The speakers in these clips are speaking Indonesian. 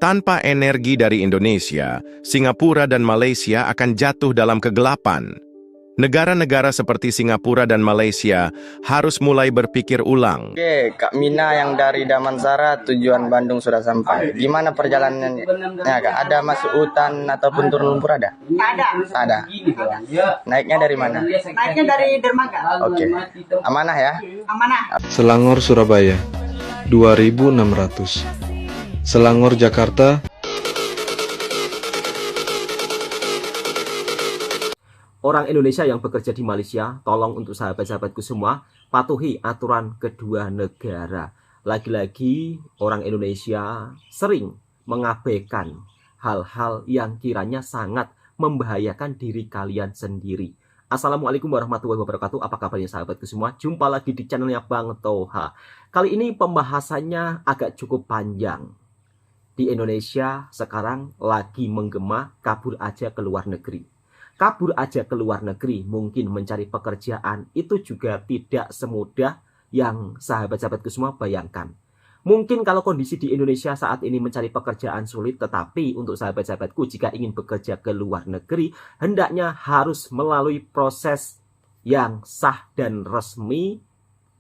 Tanpa energi dari Indonesia, Singapura dan Malaysia akan jatuh dalam kegelapan. Negara-negara seperti Singapura dan Malaysia harus mulai berpikir ulang. Oke, Kak Mina yang dari Damansara tujuan Bandung sudah sampai. Gimana perjalanannya, Kak? Ada masuk hutan ataupun turun lumpur ada? Ada. Naiknya dari mana? Naiknya dari Dermaga. Oke. Amanah ya? Amanah. Selangor Surabaya 2600. Selangor Jakarta. Orang Indonesia yang bekerja di Malaysia, tolong untuk sahabat-sahabatku semua, patuhi aturan kedua negara. Lagi-lagi orang Indonesia sering mengabaikan hal-hal yang kiranya sangat membahayakan diri kalian sendiri. Assalamualaikum warahmatullahi wabarakatuh. Apa kabarnya sahabatku semua? Jumpa lagi di channelnya Bang Toha. Kali ini pembahasannya agak cukup panjang. Di Indonesia sekarang lagi menggema kabur aja ke luar negeri. Kabur aja ke luar negeri, mungkin mencari pekerjaan, itu juga tidak semudah yang sahabat-sahabatku semua bayangkan. Mungkin kalau kondisi di Indonesia saat ini mencari pekerjaan sulit, tetapi untuk sahabat-sahabatku jika ingin bekerja ke luar negeri, hendaknya harus melalui proses yang sah dan resmi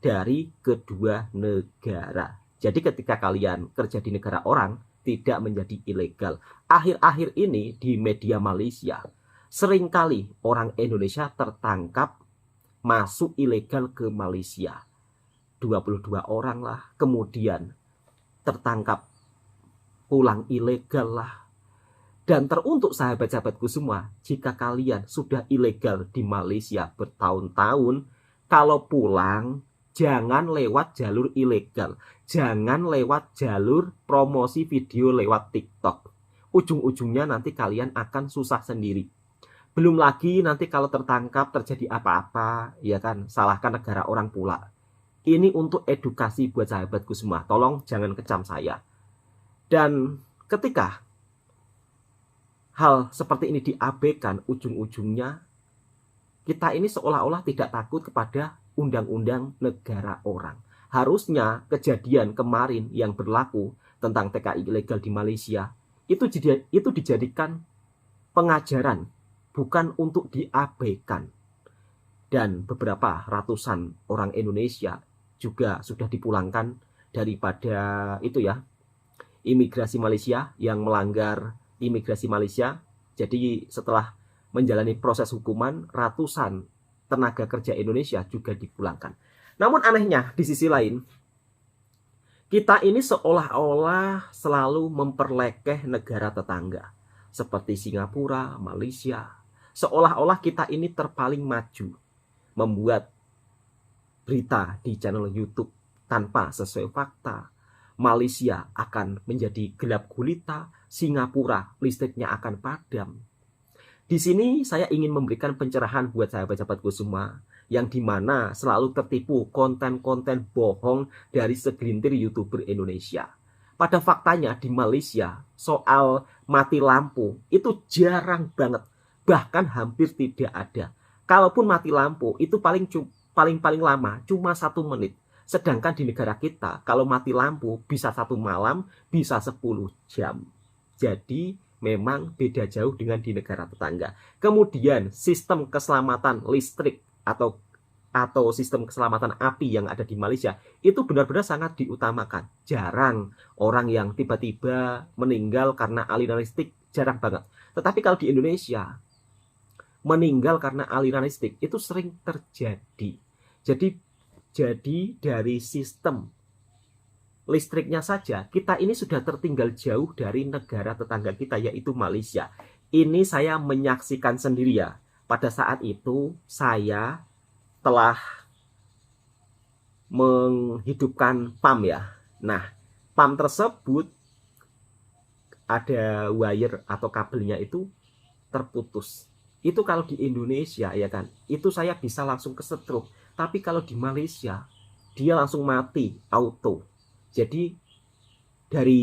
dari kedua negara. Jadi ketika kalian kerja di negara orang, tidak menjadi ilegal. Akhir-akhir ini di media Malaysia, seringkali orang Indonesia tertangkap masuk ilegal ke Malaysia. 22 orang lah, kemudian tertangkap pulang ilegal lah. Dan teruntuk sahabat-sahabatku semua, jika kalian sudah ilegal di Malaysia bertahun-tahun, kalau pulang jangan lewat jalur ilegal. Jangan lewat jalur promosi video lewat TikTok. Ujung-ujungnya nanti kalian akan susah sendiri. Belum lagi nanti kalau tertangkap terjadi apa-apa, ya kan, salahkan negara orang pula. Ini untuk edukasi buat sahabatku semua. Tolong jangan kecam saya. Dan ketika hal seperti ini diabaikan, ujung-ujungnya kita ini seolah-olah tidak takut kepada undang-undang negara orang. Harusnya kejadian kemarin yang berlaku tentang TKI ilegal di Malaysia itu dijadikan pengajaran, bukan untuk diabaikan. Dan beberapa ratusan orang Indonesia juga sudah dipulangkan daripada itu ya, imigrasi Malaysia yang melanggar imigrasi Malaysia. Jadi setelah menjalani proses hukuman, ratusan tenaga kerja Indonesia juga dipulangkan. Namun anehnya di sisi lain, kita ini seolah-olah selalu memperlekeh negara tetangga seperti Singapura, Malaysia. Seolah-olah kita ini terpaling maju membuat berita di channel YouTube tanpa sesuai fakta. Malaysia akan menjadi gelap gulita, Singapura listriknya akan padam. Di sini saya ingin memberikan pencerahan buat sahabat-sahabatku semua yang dimana selalu tertipu konten-konten bohong dari segelintir YouTuber Indonesia. Pada faktanya di Malaysia soal mati lampu itu jarang banget, bahkan hampir tidak ada. Kalaupun mati lampu itu paling lama cuma 1 menit. Sedangkan di negara kita kalau mati lampu bisa 1 malam, bisa 10 jam. Jadi memang beda jauh dengan di negara tetangga. Kemudian sistem keselamatan listrik atau sistem keselamatan api yang ada di Malaysia itu benar-benar sangat diutamakan. Jarang orang yang tiba-tiba meninggal karena aliran listrik, jarang banget. Tetapi kalau di Indonesia, meninggal karena aliran listrik itu sering terjadi. Jadi dari sistem listriknya saja, kita ini sudah tertinggal jauh dari negara tetangga kita, yaitu Malaysia. Ini saya menyaksikan sendiri ya. Pada saat itu, saya telah menghidupkan PAM ya. Nah, PAM tersebut ada wire atau kabelnya itu terputus. Itu kalau di Indonesia ya kan, itu saya bisa langsung kesetrum. Tapi kalau di Malaysia, dia langsung mati auto. Jadi dari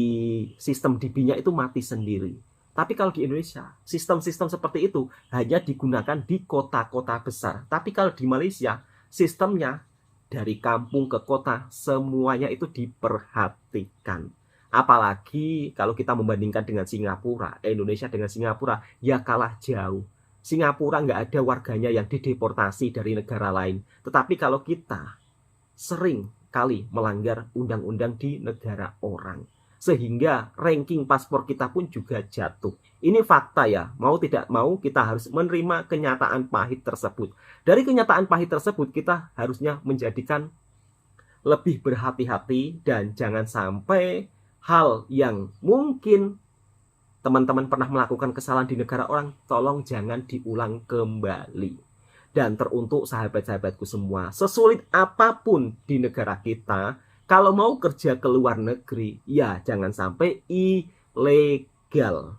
sistem DB-nya itu mati sendiri. Tapi kalau di Indonesia, sistem-sistem seperti itu hanya digunakan di kota-kota besar. Tapi kalau di Malaysia, sistemnya dari kampung ke kota, semuanya itu diperhatikan. Apalagi kalau kita membandingkan dengan Singapura, Indonesia dengan Singapura, ya kalah jauh. Singapura nggak ada warganya yang dideportasi dari negara lain. Tetapi kalau kita sering kali melanggar undang-undang di negara orang, sehingga ranking paspor kita pun juga jatuh. Ini fakta ya, mau tidak mau kita harus menerima kenyataan pahit tersebut. Dari kenyataan pahit tersebut kita harusnya menjadikan lebih berhati-hati dan jangan sampai hal yang mungkin teman-teman pernah melakukan kesalahan di negara orang, tolong jangan diulang kembali. Dan teruntuk sahabat-sahabatku semua, sesulit apapun di negara kita, kalau mau kerja ke luar negeri, ya jangan sampai ilegal.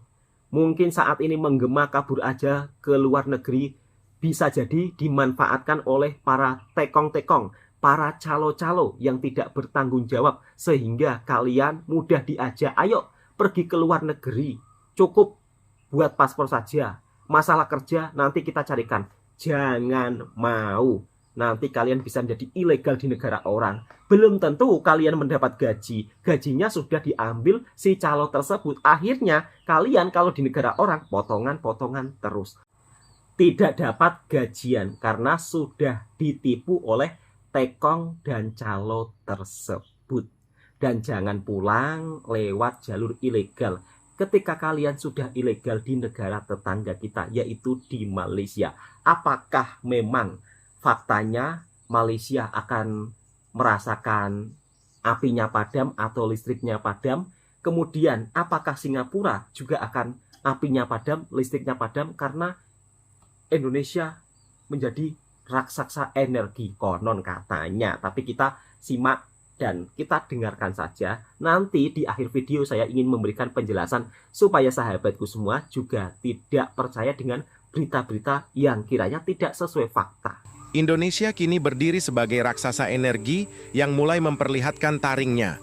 Mungkin saat ini menggema kabur aja ke luar negeri, bisa jadi dimanfaatkan oleh para tekong-tekong, para calo-calo yang tidak bertanggung jawab, sehingga kalian mudah diajak, ayo pergi ke luar negeri, cukup buat paspor saja, masalah kerja nanti kita carikan. Jangan mau, nanti kalian bisa menjadi ilegal di negara orang. Belum tentu kalian mendapat gaji, gajinya sudah diambil si calo tersebut. Akhirnya kalian kalau di negara orang potongan-potongan terus, tidak dapat gajian karena sudah ditipu oleh tekong dan calo tersebut. Dan jangan pulang lewat jalur ilegal ketika kalian sudah ilegal di negara tetangga kita, yaitu di Malaysia. Apakah memang faktanya Malaysia akan merasakan apinya padam atau listriknya padam? Kemudian apakah Singapura juga akan apinya padam, listriknya padam, karena Indonesia menjadi raksasa energi konon katanya. Tapi kita simak dan kita dengarkan saja. Nanti di akhir video saya ingin memberikan penjelasan supaya sahabatku semua juga tidak percaya dengan berita-berita yang kiranya tidak sesuai fakta. Indonesia kini berdiri sebagai raksasa energi yang mulai memperlihatkan taringnya.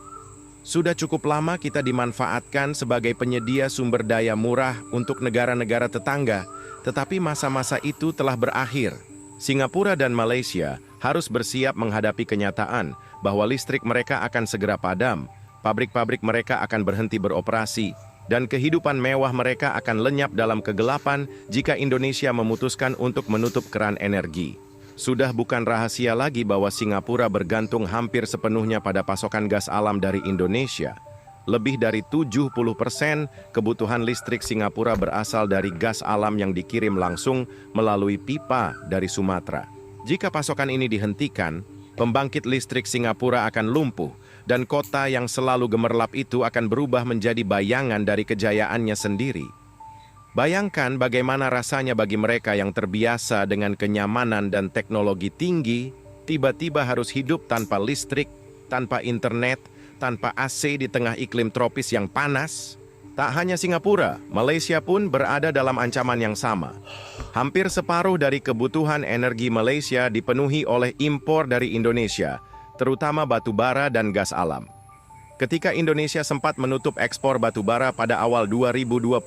Sudah cukup lama kita dimanfaatkan sebagai penyedia sumber daya murah untuk negara-negara tetangga, tetapi masa-masa itu telah berakhir. Singapura dan Malaysia harus bersiap menghadapi kenyataan bahwa listrik mereka akan segera padam, pabrik-pabrik mereka akan berhenti beroperasi, dan kehidupan mewah mereka akan lenyap dalam kegelapan jika Indonesia memutuskan untuk menutup keran energi. Sudah bukan rahasia lagi bahwa Singapura bergantung hampir sepenuhnya pada pasokan gas alam dari Indonesia. Lebih dari 70% kebutuhan listrik Singapura berasal dari gas alam yang dikirim langsung melalui pipa dari Sumatera. Jika pasokan ini dihentikan, pembangkit listrik Singapura akan lumpuh dan kota yang selalu gemerlap itu akan berubah menjadi bayangan dari kejayaannya sendiri. Bayangkan bagaimana rasanya bagi mereka yang terbiasa dengan kenyamanan dan teknologi tinggi, tiba-tiba harus hidup tanpa listrik, tanpa internet, tanpa AC di tengah iklim tropis yang panas. Tak hanya Singapura, Malaysia pun berada dalam ancaman yang sama. Hampir separuh dari kebutuhan energi Malaysia dipenuhi oleh impor dari Indonesia, terutama batu bara dan gas alam. Ketika Indonesia sempat menutup ekspor batu bara pada awal 2022,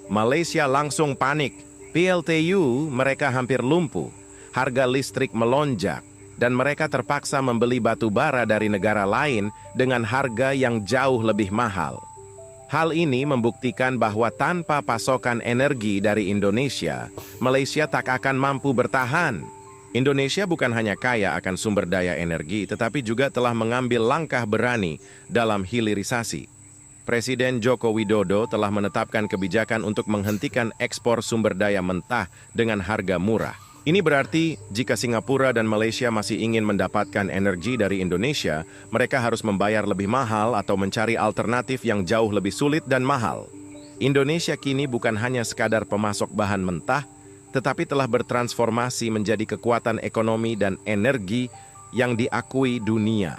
Malaysia langsung panik. PLTU mereka hampir lumpuh, harga listrik melonjak, dan mereka terpaksa membeli batu bara dari negara lain dengan harga yang jauh lebih mahal. Hal ini membuktikan bahwa tanpa pasokan energi dari Indonesia, Malaysia tak akan mampu bertahan. Indonesia bukan hanya kaya akan sumber daya energi, tetapi juga telah mengambil langkah berani dalam hilirisasi. Presiden Joko Widodo telah menetapkan kebijakan untuk menghentikan ekspor sumber daya mentah dengan harga murah. Ini berarti jika Singapura dan Malaysia masih ingin mendapatkan energi dari Indonesia, mereka harus membayar lebih mahal atau mencari alternatif yang jauh lebih sulit dan mahal. Indonesia kini bukan hanya sekadar pemasok bahan mentah, tetapi telah bertransformasi menjadi kekuatan ekonomi dan energi yang diakui dunia.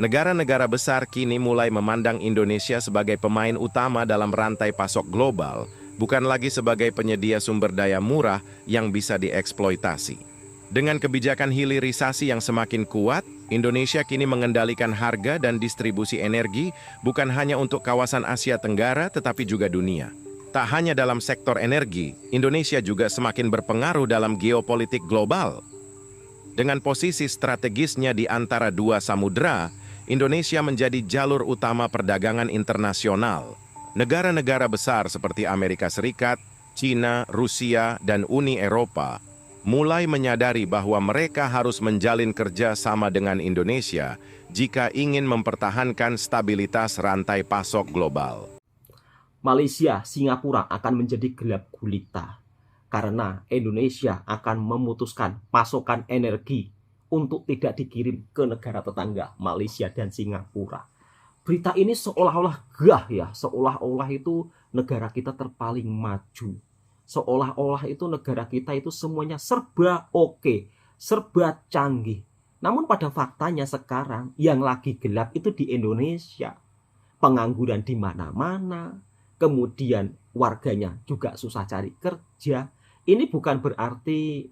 Negara-negara besar kini mulai memandang Indonesia sebagai pemain utama dalam rantai pasok global, bukan lagi sebagai penyedia sumber daya murah yang bisa dieksploitasi. Dengan kebijakan hilirisasi yang semakin kuat, Indonesia kini mengendalikan harga dan distribusi energi bukan hanya untuk kawasan Asia Tenggara tetapi juga dunia. Tak hanya dalam sektor energi, Indonesia juga semakin berpengaruh dalam geopolitik global. Dengan posisi strategisnya di antara dua samudera, Indonesia menjadi jalur utama perdagangan internasional. Negara-negara besar seperti Amerika Serikat, China, Rusia, dan Uni Eropa mulai menyadari bahwa mereka harus menjalin kerja sama dengan Indonesia jika ingin mempertahankan stabilitas rantai pasok global. Malaysia, Singapura akan menjadi gelap gulita karena Indonesia akan memutuskan pasokan energi untuk tidak dikirim ke negara tetangga Malaysia dan Singapura. Berita ini seolah-olah seolah-olah itu negara kita terpaling maju. Seolah-olah itu negara kita itu semuanya serba oke, serba canggih. Namun pada faktanya sekarang yang lagi gelap itu di Indonesia. Pengangguran di mana-mana, kemudian warganya juga susah cari kerja. Ini bukan berarti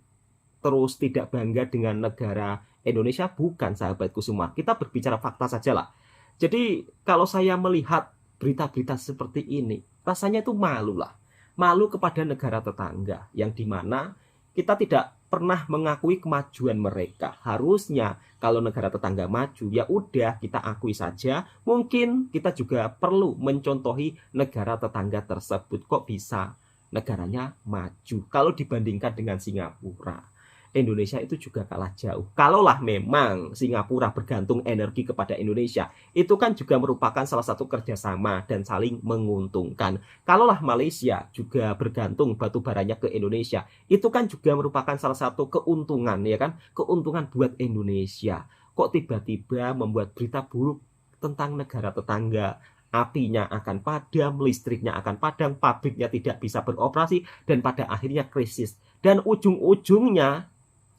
terus tidak bangga dengan negara Indonesia, bukan sahabatku semua. Kita berbicara fakta saja lah. Jadi kalau saya melihat berita-berita seperti ini, rasanya itu malu lah. Malu kepada negara tetangga yang dimana kita tidak pernah mengakui kemajuan mereka. Harusnya kalau negara tetangga maju, ya udah kita akui saja. Mungkin kita juga perlu mencontohi negara tetangga tersebut. Kok bisa negaranya maju kalau dibandingkan dengan Singapura? Indonesia itu juga kalah jauh. Kalaulah memang Singapura bergantung energi kepada Indonesia, itu kan juga merupakan salah satu kerjasama dan saling menguntungkan. Kalaulah Malaysia juga bergantung batu baranya ke Indonesia, itu kan juga merupakan salah satu keuntungan, ya kan? Keuntungan buat Indonesia. Kok tiba-tiba membuat berita buruk tentang negara tetangga? Apinya akan padam, listriknya akan padam, pabriknya tidak bisa beroperasi, dan pada akhirnya krisis. Dan ujung-ujungnya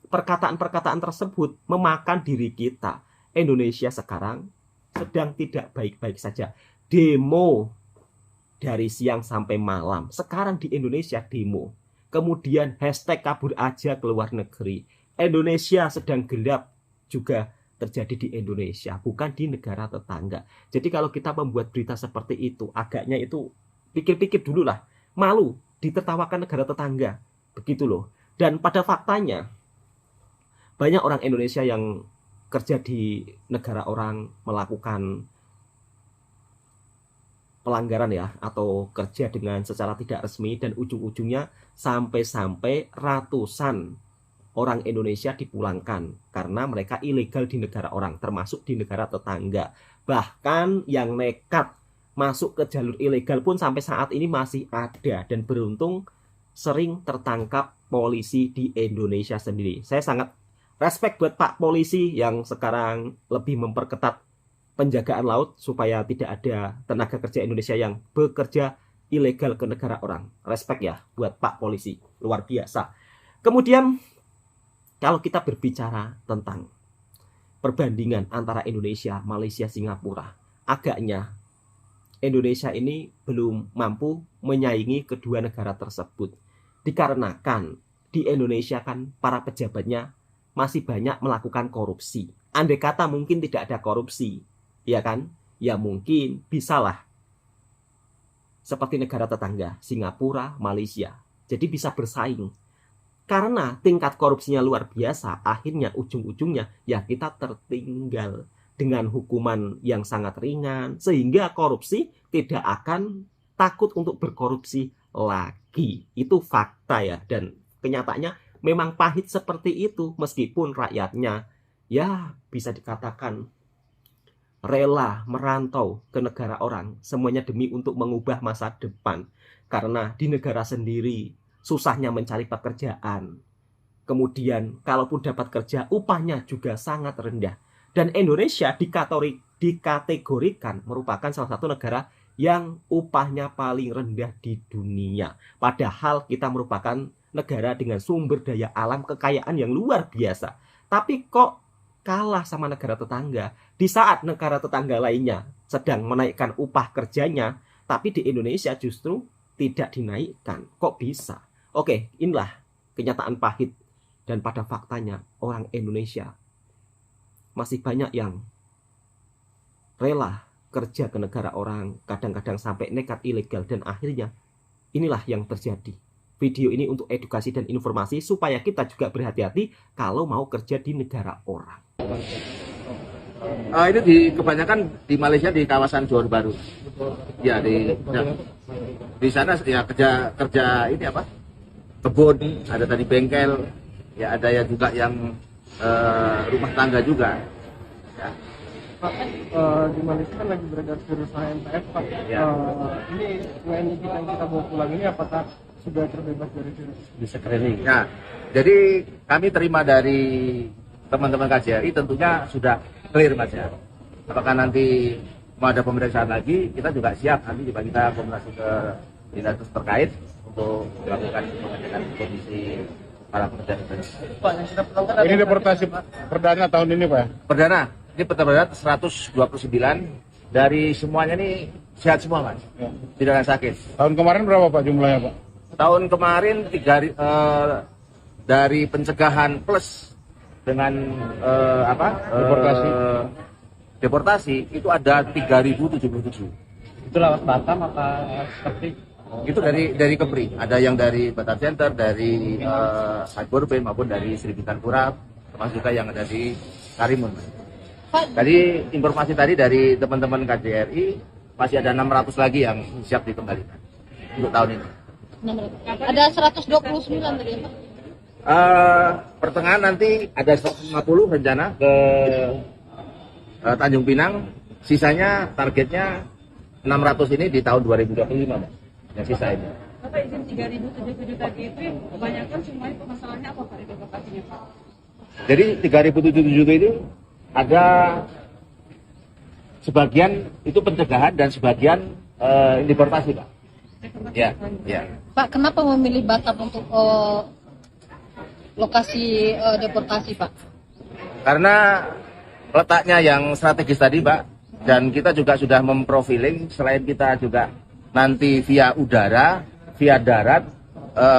perkataan-perkataan tersebut memakan diri kita. Indonesia sekarang sedang tidak baik-baik saja. Demo dari siang sampai malam. Sekarang di Indonesia demo. Kemudian hashtag kabur aja ke luar negeri. Indonesia sedang gelap juga terjadi di Indonesia, bukan di negara tetangga. Jadi kalau kita membuat berita seperti itu, agaknya itu pikir-pikir dulu lah. Malu ditertawakan negara tetangga. Begitu loh. Dan pada faktanya, banyak orang Indonesia yang kerja di negara orang melakukan pelanggaran ya, atau kerja dengan secara tidak resmi, dan ujung-ujungnya sampai-sampai ratusan orang Indonesia dipulangkan karena mereka ilegal di negara orang, termasuk di negara tetangga. Bahkan yang nekat masuk ke jalur ilegal pun sampai saat ini masih ada, dan beruntung sering tertangkap polisi di Indonesia sendiri. Saya sangat respect buat Pak Polisi yang sekarang lebih memperketat penjagaan laut supaya tidak ada tenaga kerja Indonesia yang bekerja ilegal ke negara orang. Respect ya buat Pak Polisi, luar biasa. Kemudian kalau kita berbicara tentang perbandingan antara Indonesia, Malaysia, Singapura, agaknya Indonesia ini belum mampu menyaingi kedua negara tersebut. Dikarenakan di Indonesia kan para pejabatnya masih banyak melakukan korupsi. Andai kata mungkin tidak ada korupsi, ya kan? Ya mungkin bisalah seperti negara tetangga, Singapura, Malaysia. Jadi bisa bersaing. Karena tingkat korupsinya luar biasa, akhirnya ujung-ujungnya ya kita tertinggal dengan hukuman yang sangat ringan, sehingga korupsi tidak akan takut untuk berkorupsi lagi. Itu fakta ya, dan kenyataannya memang pahit seperti itu, meskipun rakyatnya ya bisa dikatakan rela merantau ke negara orang, semuanya demi untuk mengubah masa depan. Karena di negara sendiri susahnya mencari pekerjaan. Kemudian kalaupun dapat kerja, upahnya juga sangat rendah. Dan Indonesia dikategorikan merupakan salah satu negara yang upahnya paling rendah di dunia. Padahal kita merupakan negara dengan sumber daya alam kekayaan yang luar biasa. Tapi kok kalah sama negara tetangga? Di saat negara tetangga lainnya sedang menaikkan upah kerjanya, tapi di Indonesia justru tidak dinaikkan. Kok bisa? Oke, inilah kenyataan pahit. Dan pada faktanya orang Indonesia masih banyak yang rela kerja ke negara orang, kadang-kadang sampai nekat ilegal, dan akhirnya inilah yang terjadi. Video ini untuk edukasi dan informasi supaya kita juga berhati-hati kalau mau kerja di negara orang. Ini kebanyakan di Malaysia di kawasan Johor Bahru. Ya di sana ya kerja ini apa? Kebun, ada tadi bengkel, ya ada ya juga yang rumah tangga juga. Ya. Pak, di Malaysia kan lagi beredar virus HMPS, Pak. Ya. Ini WNI kita yang kita bawa pulang ini apakah sudah terbebas dari virus? Bisa screening. Nah, jadi kami terima dari teman-teman KJRI tentunya sudah clear Mas ya. Apakah nanti mau ada pemeriksaan lagi, kita juga siap. Nanti juga kita komunikasi ke dinas terkait untuk melakukan pengecekan kondisi para pekerja. Pak, yang kita pulangkan Ini deportasi perdana tahun ini, Pak? Perdana, ini perdana 129 dari semuanya ini sehat semua Mas, tidak ada sakit. Tahun kemarin berapa Pak jumlahnya, Pak? Tahun kemarin dari pencegahan plus dengan deportasi itu ada 3077. itu lewat Batam apa seperti? Itu dari Kepri, ada yang dari Batam Center, dari Cyberben maupun dari Seributan Pura, termasuk juga yang ada di Karimun. Tadi informasi tadi dari teman-teman KJRI masih ada 600 lagi yang siap dikembalikan untuk tahun ini. Ada 129 tadi ya Pak? Pertengahan nanti ada 150 rencana ke Tanjung Pinang, sisanya targetnya 600 ini di tahun 2025 Mbak. Yang sisa ini. Bapak izin 3.077 tadi itu kebanyakan semuanya permasalahannya apa Pak deportasinya Pak? Jadi 3.077 itu ada sebagian itu pencegahan dan sebagian deportasi Pak. Ya, ya. Pak, kenapa memilih Batam untuk lokasi deportasi Pak? Karena letaknya yang strategis tadi Pak, dan kita juga sudah memprofiling selain kita juga nanti via udara, via darat,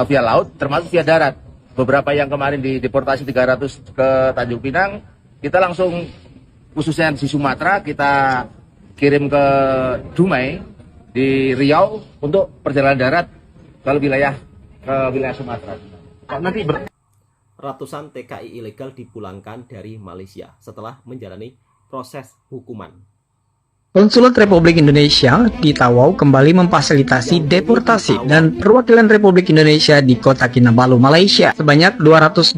via laut, termasuk via darat. Beberapa yang kemarin dideportasi 300 ke Tanjung Pinang, kita langsung khususnya di Sumatera kita kirim ke Dumai di Riau untuk perjalanan darat ke wilayah Sumatera. Nanti Ratusan TKI ilegal dipulangkan dari Malaysia setelah menjalani proses hukuman. Konsulat Republik Indonesia di Tawau kembali memfasilitasi deportasi dan perwakilan Republik Indonesia di Kota Kinabalu, Malaysia. Sebanyak 225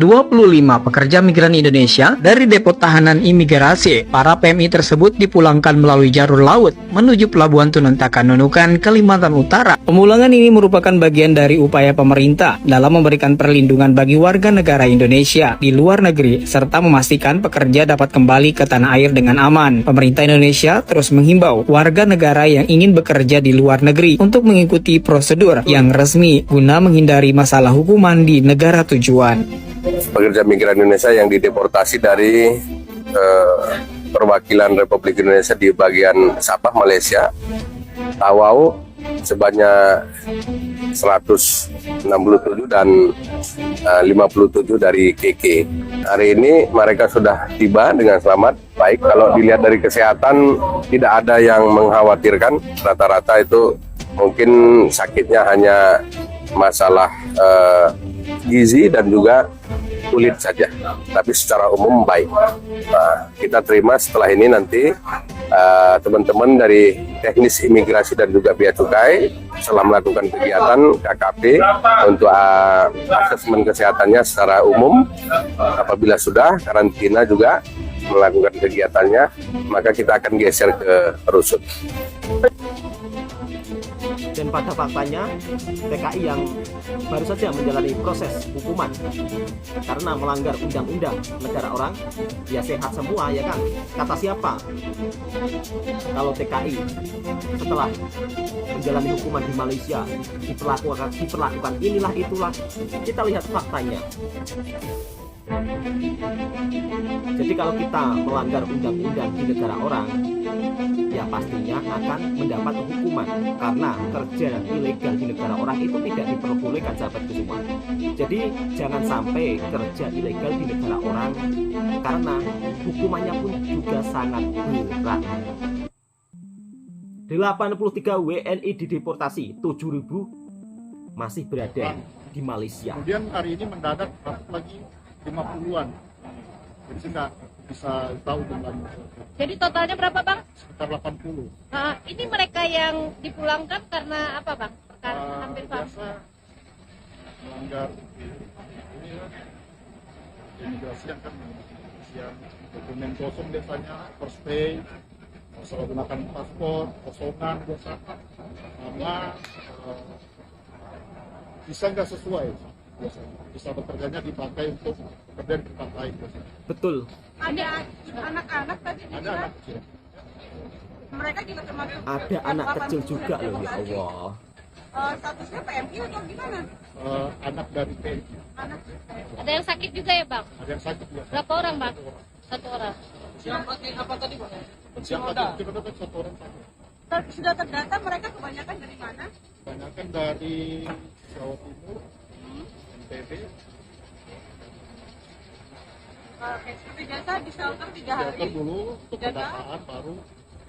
pekerja migran Indonesia dari depo tahanan imigrasi. Para PMI tersebut dipulangkan melalui jalur laut menuju Pelabuhan Tununtakan Nunukan, Kalimantan Utara. Pemulangan ini merupakan bagian dari upaya pemerintah dalam memberikan perlindungan bagi warga negara Indonesia di luar negeri serta memastikan pekerja dapat kembali ke tanah air dengan aman. Pemerintah Indonesia terus menghimbau warga negara yang ingin bekerja di luar negeri untuk mengikuti prosedur yang resmi guna menghindari masalah hukuman di negara tujuan. Pekerja migran Indonesia yang dideportasi dari perwakilan Republik Indonesia di bagian Sabah, Malaysia, Tawau sebanyak 167 dan 57 dari KK. Hari ini mereka sudah tiba dengan selamat. Baik, kalau dilihat dari kesehatan tidak ada yang mengkhawatirkan. Rata-rata itu mungkin sakitnya hanya masalah gizi dan juga kulit saja, tapi secara umum baik. Nah, kita terima setelah ini nanti teman-teman dari teknis imigrasi dan juga bea cukai setelah melakukan kegiatan KKP untuk asesmen kesehatannya secara umum. Apabila sudah karantina juga melakukan kegiatannya, maka kita akan geser ke Rusut. Dan pada faktanya TKI yang baru saja menjalani proses hukuman karena melanggar undang-undang negara orang, ya sehat semua ya kan? Kata siapa? Kalau TKI setelah menjalani hukuman di Malaysia diperlakukan inilah itulah, kita lihat faktanya. Jadi kalau kita melanggar undang-undang di negara orang, ya pastinya akan mendapat hukuman karena kerja ilegal di negara orang itu tidak diperbolehkan, sahabatku semua. Jadi jangan sampai kerja ilegal di negara orang karena hukumannya pun juga sangat berat. 83 WNI dideportasi, 7.000 masih berada di Malaysia. Kemudian hari ini mendadak lagi 50-an Jadi saya nggak bisa tahu jumlahnya. Jadi totalnya berapa bang? Sekitar 80. Nah, ini mereka yang dipulangkan karena apa bang? Karena hampir sama. Biasa melanggar ini ya, imigrasian kan, imigrasian dokumen kosong biasanya, first pay, salah gunakan paspor, kosongan biasa, sama bisa nggak sesuai biasanya. Bisa bekerjanya dipakai untuk pekerjaan tempat lain biasanya. Betul. Ada anak-anak tadi Ada dibilang. anak kecil. Mereka juga termasuk Ada anak kecil juga loh, ya Allah. statusnya PMI atau gimana? Anak dari PMI. Anak Ada yang sakit juga ya bang? Ada yang sakit ya. Berapa orang bang? Satu orang. yang penting apa tadi bang? Yang tadi kita dapat 1 orang sakit. Sudah terdata mereka kebanyakan dari mana? Kebanyakan dari Jawa Timur, NTB. Seperti biasa di shelter 3 hari. Shelter dulu untuk pendataan, baru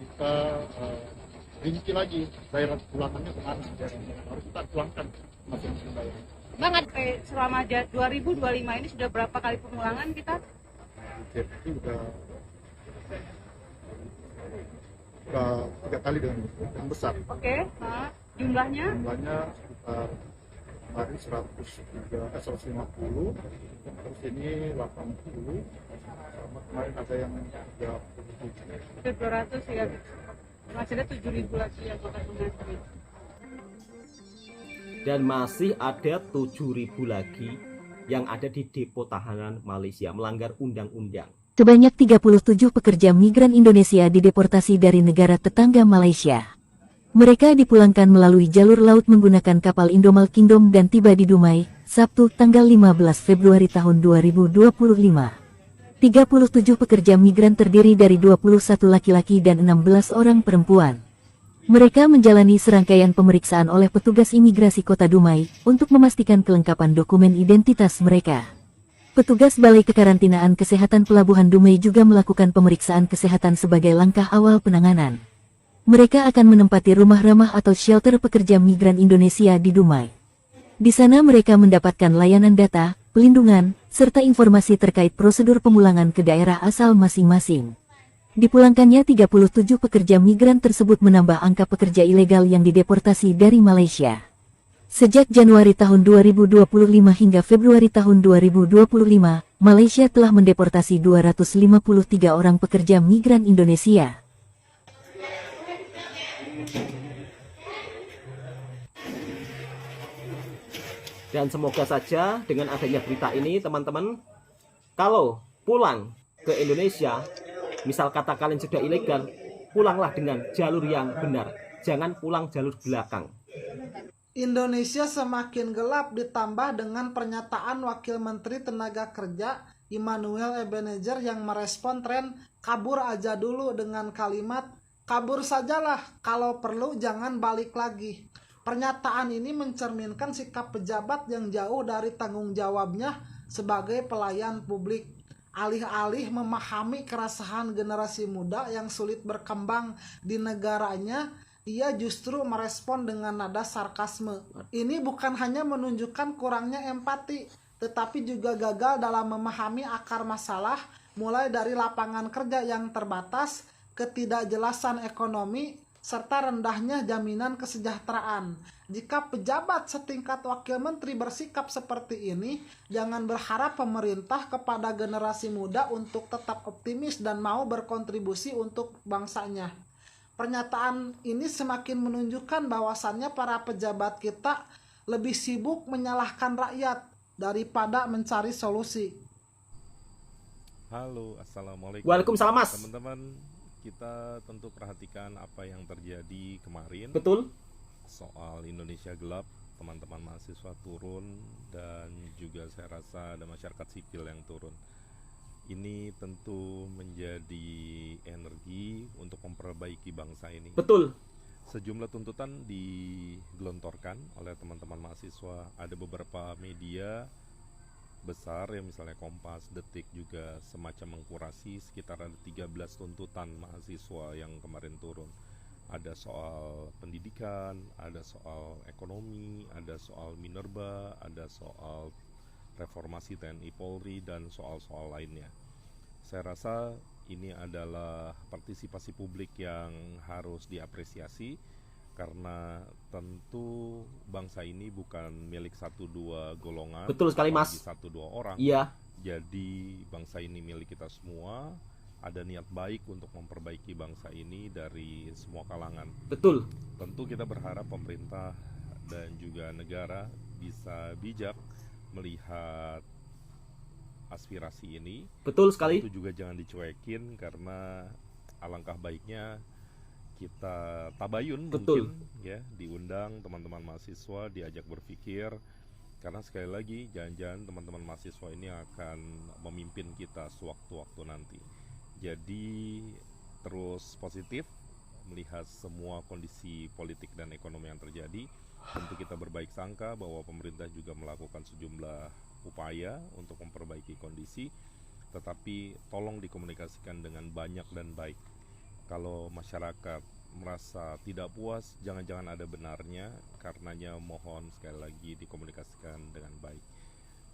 kita rinci lagi daerah pulangannya kemana, baru kita pulangkan masing-masing daerah. Bang, selama 2025 ini sudah berapa kali pemulangan kita? Jadi udah 3 kali dengan yang besar. Oke, jumlahnya? Jumlahnya sekitar kemarin 150, terus ini 80, sama kemarin ada yang 37. 200 ya. Masih ada 7.000 lagi yang akan mengantri. Dan masih ada 7.000 lagi yang ada di depo tahanan Malaysia melanggar undang-undang. Sebanyak 37 pekerja migran Indonesia dideportasi dari negara tetangga Malaysia. Mereka dipulangkan melalui jalur laut menggunakan kapal Indomal Kingdom dan tiba di Dumai, Sabtu tanggal 15 Februari tahun 2025. 37 pekerja migran terdiri dari 21 laki-laki dan 16 orang perempuan. Mereka menjalani serangkaian pemeriksaan oleh petugas imigrasi Kota Dumai untuk memastikan kelengkapan dokumen identitas mereka. Petugas Balai Kekarantinaan Kesehatan Pelabuhan Dumai juga melakukan pemeriksaan kesehatan sebagai langkah awal penanganan. Mereka akan menempati rumah ramah atau shelter pekerja migran Indonesia di Dumai. Di sana mereka mendapatkan layanan data, pelindungan, serta informasi terkait prosedur pemulangan ke daerah asal masing-masing. Dipulangkannya 37 pekerja migran tersebut menambah angka pekerja ilegal yang dideportasi dari Malaysia. Sejak Januari tahun 2025 hingga Februari tahun 2025, Malaysia telah mendeportasi 253 orang pekerja migran Indonesia. Dan semoga saja dengan adanya berita ini teman-teman, kalau pulang ke Indonesia, misal kata kalian sudah ilegal, pulanglah dengan jalur yang benar. Jangan pulang jalur belakang. Indonesia semakin gelap ditambah dengan pernyataan Wakil Menteri Tenaga Kerja Immanuel Ebenezer yang merespon tren kabur aja dulu dengan kalimat kabur sajalah, kalau perlu jangan balik lagi. Pernyataan ini mencerminkan sikap pejabat yang jauh dari tanggung jawabnya sebagai pelayan publik. Alih-alih memahami keresahan generasi muda yang sulit berkembang di negaranya, ia justru merespon dengan nada sarkasme. Ini bukan hanya menunjukkan kurangnya empati, tetapi juga gagal dalam memahami akar masalah, mulai dari lapangan kerja yang terbatas, ketidakjelasan ekonomi, serta rendahnya jaminan kesejahteraan. Jika pejabat setingkat wakil menteri bersikap seperti ini, jangan berharap pemerintah kepada generasi muda untuk tetap optimis dan mau berkontribusi untuk bangsanya. Pernyataan ini semakin menunjukkan bahwasannya para pejabat kita lebih sibuk menyalahkan rakyat daripada mencari solusi. Halo, assalamualaikum. Waalaikumsalam, Mas. Teman-teman, kita tentu perhatikan apa yang terjadi kemarin. Betul. Soal Indonesia gelap, teman-teman mahasiswa turun dan juga saya rasa ada masyarakat sipil yang turun. Ini tentu menjadi energi untuk memperbaiki bangsa ini. Betul. Sejumlah tuntutan digelontorkan oleh teman-teman mahasiswa. Ada beberapa media besar ya, misalnya Kompas, Detik juga semacam mengkurasi sekitar ada 13 tuntutan mahasiswa yang kemarin turun. Ada soal pendidikan, ada soal ekonomi, ada soal minerba, ada soal reformasi TNI Polri dan soal-soal lainnya. Saya rasa ini adalah partisipasi publik yang harus diapresiasi karena tentu bangsa ini bukan milik 1-2 golongan. Betul sekali, Mas. 1-2 orang. Iya. Jadi bangsa ini milik kita semua. Ada niat baik untuk memperbaiki bangsa ini dari semua kalangan. Betul. Tentu kita berharap pemerintah dan juga negara bisa bijak melihat aspirasi ini. Betul sekali. Itu juga jangan dicuekin karena alangkah baiknya kita tabayun. Betul. Mungkin ya, diundang teman-teman mahasiswa, diajak berpikir, karena sekali lagi jangan-jangan teman-teman mahasiswa ini akan memimpin kita sewaktu-waktu nanti. Jadi terus positif melihat semua kondisi politik dan ekonomi yang terjadi. Tentu kita berbaik sangka bahwa pemerintah juga melakukan sejumlah upaya untuk memperbaiki kondisi, tetapi tolong dikomunikasikan dengan banyak dan baik. Kalau masyarakat merasa tidak puas, jangan-jangan ada benarnya, karenanya mohon sekali lagi dikomunikasikan dengan baik.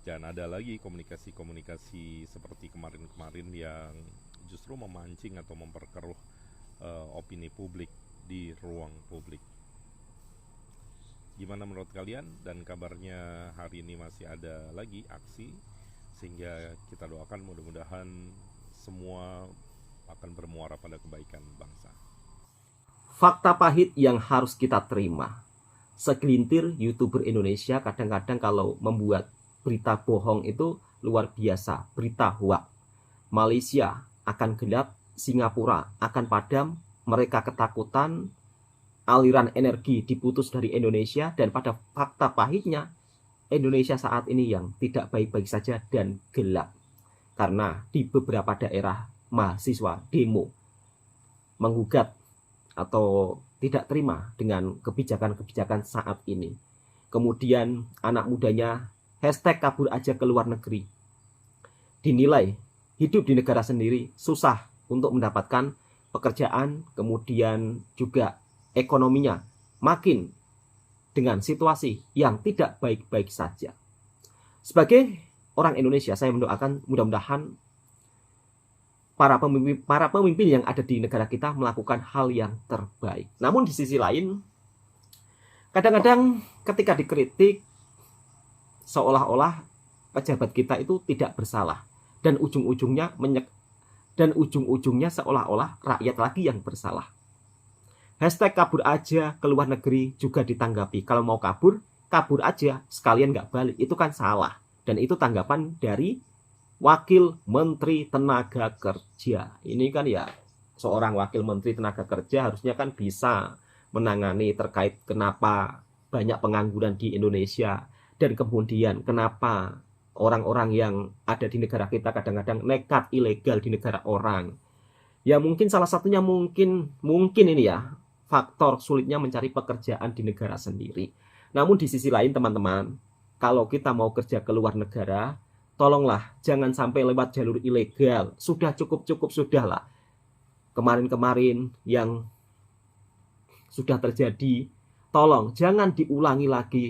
Jangan ada lagi komunikasi-komunikasi seperti kemarin-kemarin yang justru memancing atau memperkeruh opini publik di ruang publik. Gimana menurut kalian? Dan kabarnya hari ini masih ada lagi aksi, sehingga kita doakan mudah-mudahan semua akan bermuara pada kebaikan bangsa. Fakta pahit yang harus kita terima. Segelintir YouTuber Indonesia kadang-kadang kalau membuat berita bohong itu luar biasa, berita hoax. Malaysia akan gelap, Singapura akan padam, mereka ketakutan, aliran energi diputus dari Indonesia, dan pada fakta pahitnya Indonesia saat ini yang tidak baik-baik saja dan gelap. Karena di beberapa daerah mahasiswa demo menggugat atau tidak terima dengan kebijakan-kebijakan saat ini. Kemudian anak mudanya #kabur aja ke luar negeri. Dinilai hidup di negara sendiri susah untuk mendapatkan pekerjaan, kemudian juga ekonominya makin dengan situasi yang tidak baik-baik saja. Sebagai orang Indonesia, saya mendoakan mudah-mudahan para pemimpin yang ada di negara kita melakukan hal yang terbaik. Namun di sisi lain, kadang-kadang ketika dikritik, seolah-olah pejabat kita itu tidak bersalah. Dan ujung-ujungnya seolah-olah rakyat lagi yang bersalah. #kabur aja ke luar negeri juga ditanggapi. Kalau mau kabur, kabur aja, sekalian nggak balik. Itu kan salah. Dan itu tanggapan dari Wakil Menteri Tenaga Kerja. Ini kan ya, seorang Wakil Menteri Tenaga Kerja harusnya kan bisa menangani terkait kenapa banyak pengangguran di Indonesia. Dan kemudian kenapa orang-orang yang ada di negara kita kadang-kadang nekat ilegal di negara orang. Ya mungkin salah satunya mungkin ini ya, faktor sulitnya mencari pekerjaan di negara sendiri. Namun di sisi lain teman-teman, kalau kita mau kerja ke luar negara, tolonglah jangan sampai lewat jalur ilegal. Sudah cukup sudahlah. Kemarin-kemarin yang sudah terjadi, tolong jangan diulangi lagi.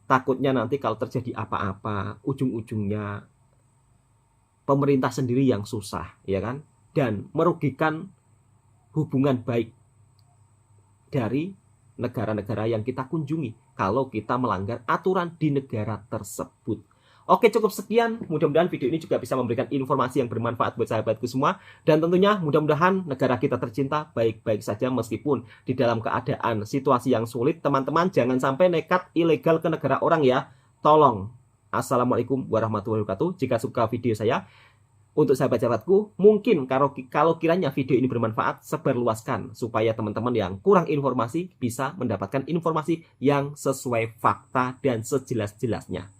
Takutnya nanti kalau terjadi apa-apa, ujung-ujungnya pemerintah sendiri yang susah, ya kan? Dan merugikan hubungan baik dari negara-negara yang kita kunjungi kalau kita melanggar aturan di negara tersebut. Oke, cukup sekian. Mudah-mudahan video ini juga bisa memberikan informasi yang bermanfaat buat sahabatku semua. Dan tentunya mudah-mudahan negara kita tercinta baik-baik saja meskipun di dalam keadaan situasi yang sulit. Teman-teman jangan sampai nekat ilegal ke negara orang ya. Tolong. Assalamualaikum warahmatullahi wabarakatuh. Jika suka video saya, untuk sahabat-sahabatku, mungkin kalau kiranya video ini bermanfaat, sebarluaskan supaya teman-teman yang kurang informasi bisa mendapatkan informasi yang sesuai fakta dan sejelas-jelasnya.